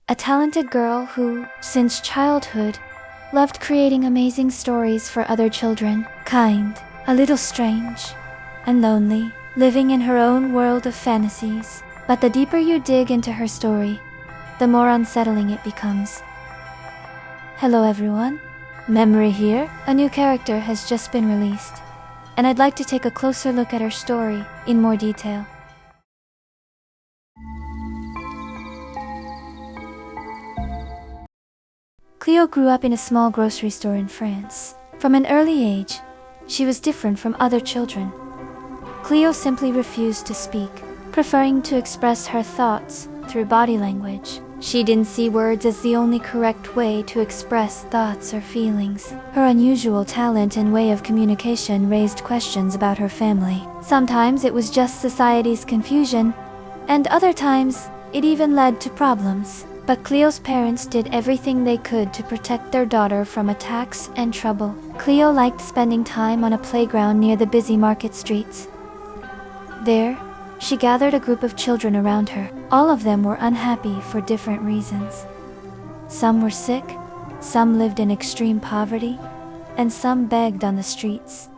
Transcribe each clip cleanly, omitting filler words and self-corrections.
a talented girl who, since childhood, loved creating amazing stories for other children, kind, a little strange, and lonely, living in her own world of fantasies. But the deeper you dig into her story, the more unsettling it becomes. Hello everyone, Memory here. A new character has just been released, and I'd like to take a closer look at her story in more detail. Cleo grew up in a small grocery store in France. From an early age, she was different from other children. Cleo simply refused to speak, preferring to express her thoughts through body language. She didn't see words as the only correct way to express thoughts or feelings. Her unusual talent and way of communication raised questions about her family. Sometimes it was just society's confusion, and other times it even led to problems. But Cleo's parents did everything they could to protect their daughter from attacks and trouble. Cleo liked spending time on a playground near the busy market streets. There, she gathered a group of children around her. All of them were unhappy for different reasons. Some were sick, some lived in extreme poverty, and some begged on the streets.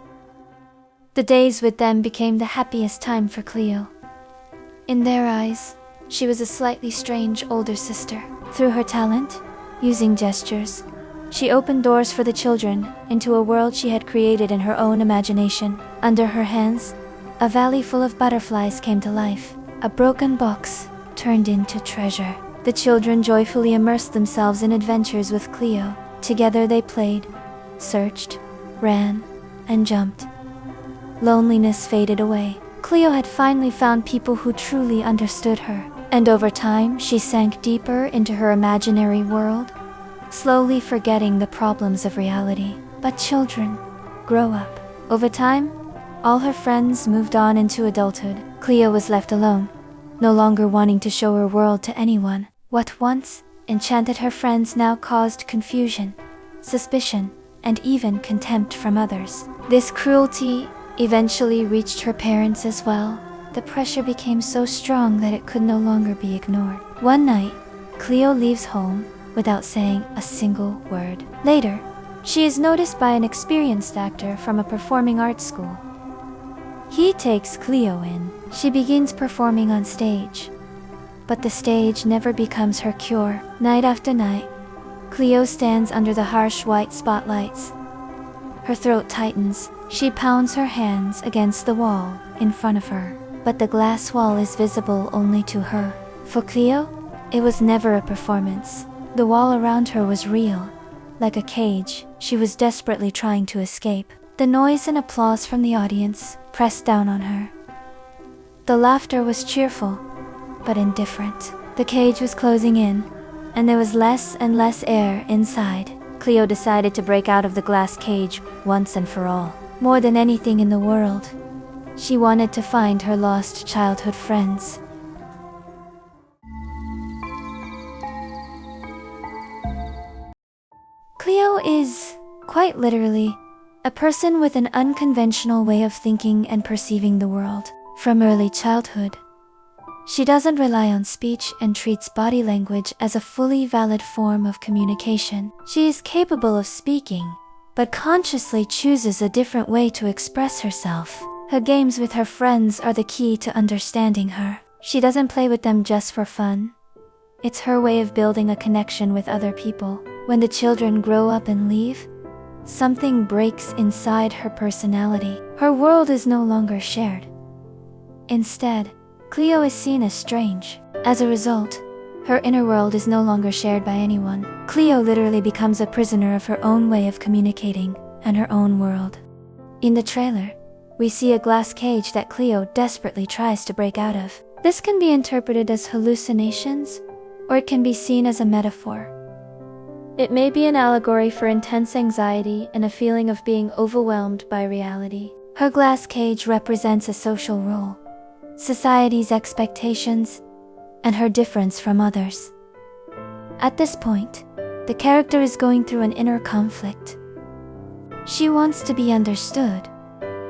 The days with them became the happiest time for Cleo. In their eyes, she was a slightly strange older sister. Through her talent, using gestures, she opened doors for the children into a world she had created in her own imagination. Under her hands, a valley full of butterflies came to life. A broken box turned into treasure. The children joyfully immersed themselves in adventures with Cleo. Together they played, searched, ran, and jumped. Loneliness faded away. Cleo had finally found people who truly understood her. And over time, she sank deeper into her imaginary world, slowly forgetting the problems of reality. But children grow up. Over time, all her friends moved on into adulthood. Cleo was left alone, no longer wanting to show her world to anyone. What once enchanted her friends now caused confusion, suspicion, and even contempt from others. This cruelty eventually reached her parents as well. The pressure became so strong that it could no longer be ignored. One night, Cleo leaves home without saying a single word. Later, she is noticed by an experienced actor from a performing arts school. He takes Cleo in. She begins performing on stage, but the stage never becomes her cure. Night after night, Cleo stands under the harsh white spotlights. Her throat tightens. She pounds her hands against the wall in front of her. But the glass wall is visible only to her. For Cleo, it was never a performance. The wall around her was real, like a cage. She was desperately trying to escape. The noise and applause from the audience pressed down on her. The laughter was cheerful, but indifferent. The cage was closing in, and there was less and less air inside. Cleo decided to break out of the glass cage once and for all. More than anything in the world, she wanted to find her lost childhood friends. Cleo is, quite literally, a person with an unconventional way of thinking and perceiving the world. From early childhood, she doesn't rely on speech and treats body language as a fully valid form of communication. She is capable of speaking, but consciously chooses a different way to express herself. Her games with her friends are the key to understanding her. She doesn't play with them just for fun. It's her way of building a connection with other people. When the children grow up and leave, something breaks inside her personality. Her world is no longer shared. Instead, Cleo is seen as strange. As a result, her inner world is no longer shared by anyone. Cleo literally becomes a prisoner of her own way of communicating and her own world. In the trailer, we see a glass cage that Cleo desperately tries to break out of. This can be interpreted as hallucinations, or it can be seen as a metaphor. It may be an allegory for intense anxiety and a feeling of being overwhelmed by reality. Her glass cage represents a social role, society's expectations, and her difference from others. At this point, the character is going through an inner conflict. She wants to be understood,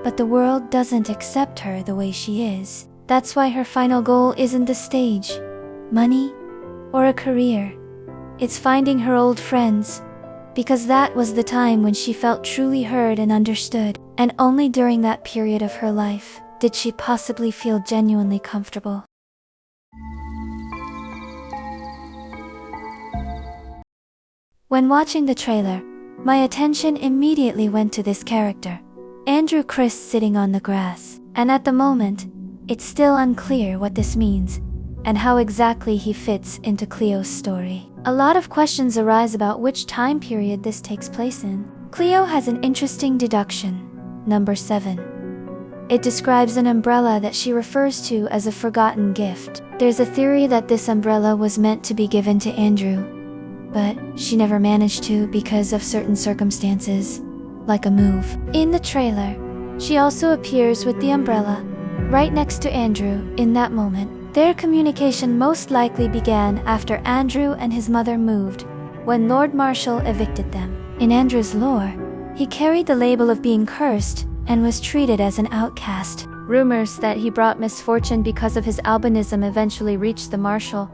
but the world doesn't accept her the way she is. That's why her final goal isn't the stage, money, or a career. it's finding her old friends, because that was the time when she felt truly heard and understood, and only during that period of her life did she possibly feel genuinely comfortable. When watching the trailer, my attention immediately went to this character, Andrew Kreiss, sitting on the grass, and at the moment, it's still unclear what this means and how exactly he fits into Cleo's story. A lot of questions arise about which time period this takes place in. Cleo has an interesting deduction, number 7. It describes an umbrella that she refers to as a forgotten gift. There's a theory that this umbrella was meant to be given to Andrew, but she never managed to because of certain circumstances, like a move. In the trailer, she also appears with the umbrella right next to Andrew in that moment. Their communication most likely began after Andrew and his mother moved, when Lord Marshall evicted them. In Andrew's lore, he carried the label of being cursed and was treated as an outcast. Rumors that he brought misfortune because of his albinism eventually reached the Marshal,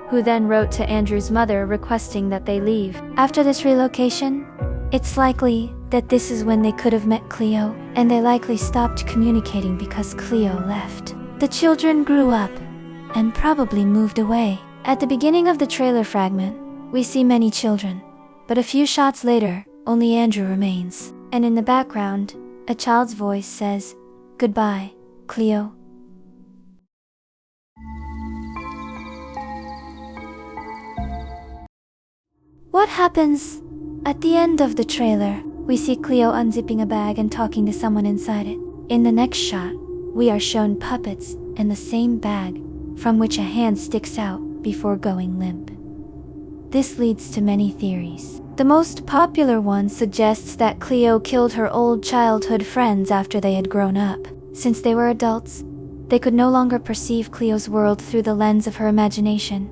who then wrote to Andrew's mother requesting that they leave. After this relocation, it's likely that this is when they could have met Cleo, and they likely stopped communicating because Cleo left. The children grew up and probably moved away. At the beginning of the trailer fragment, we see many children, but a few shots later, only Andrew remains. And in the background, a child's voice says, "Goodbye, Cleo." What happens at the end of the trailer? We see Cleo unzipping a bag and talking to someone inside it. In the next shot, we are shown puppets in the same bag, from which a hand sticks out before going limp. This leads to many theories. The most popular one suggests that Cleo killed her old childhood friends after they had grown up. Since they were adults, they could no longer perceive Cleo's world through the lens of her imagination,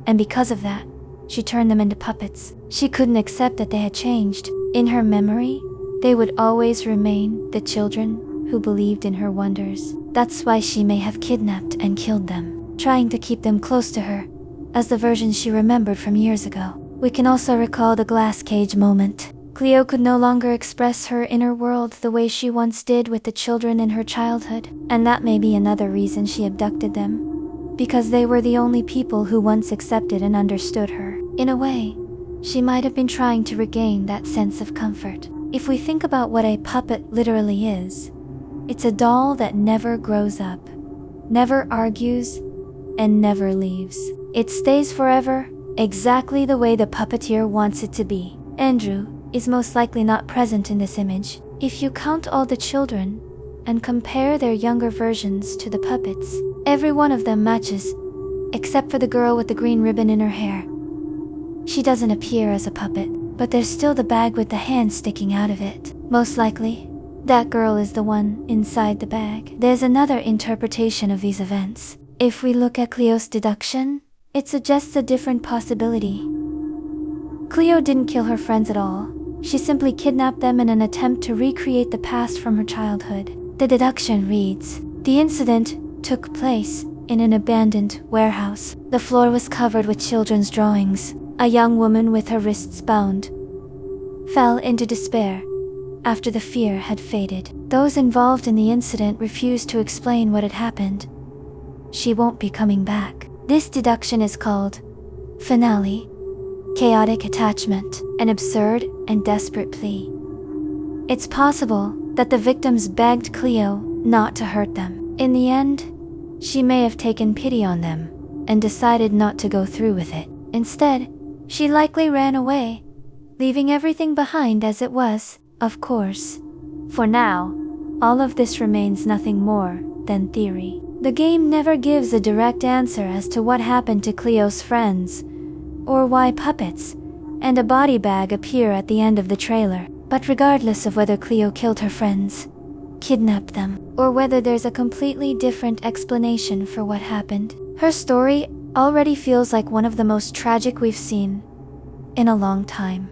and because of that, she turned them into puppets. She couldn't accept that they had changed. In her memory, they would always remain the children who believed in her wonders. That's why she may have kidnapped and killed them, trying to keep them close to her, as the versions she remembered from years ago. We can also recall the glass cage moment. Cleo could no longer express her inner world the way she once did with the children in her childhood, and that may be another reason she abducted them, because they were the only people who once accepted and understood her. In a way, she might have been trying to regain that sense of comfort. If we think about what a puppet literally is, it's a doll that never grows up, never argues, and never leaves. It stays forever, exactly the way the puppeteer wants it to be. Andrew is most likely not present in this image. If you count all the children and compare their younger versions to the puppets, every one of them matches, except for the girl with the green ribbon in her hair. She doesn't appear as a puppet, but there's still the bag with the hand sticking out of it. Most likely, that girl is the one inside the bag. There's another interpretation of these events. If we look at Cleo's deduction, it suggests a different possibility. Cleo didn't kill her friends at all. She simply kidnapped them in an attempt to recreate the past from her childhood. The deduction reads, the incident took place in an abandoned warehouse. The floor was covered with children's drawings. A young woman with her wrists bound fell into despair after the fear had faded. Those involved in the incident refused to explain what had happened. She won't be coming back. This deduction is called finale, chaotic attachment, an absurd and desperate plea. It's possible that the victims begged Cleo not to hurt them. In the end, she may have taken pity on them and decided not to go through with it. Instead, she likely ran away, leaving everything behind as it was, of course. For now, all of this remains nothing more than theory. The game never gives a direct answer as to what happened to Cleo's friends, or why puppets and a body bag appear at the end of the trailer. But regardless of whether Cleo killed her friends, kidnapped them, or whether there's a completely different explanation for what happened, her story already feels like one of the most tragic we've seen in a long time.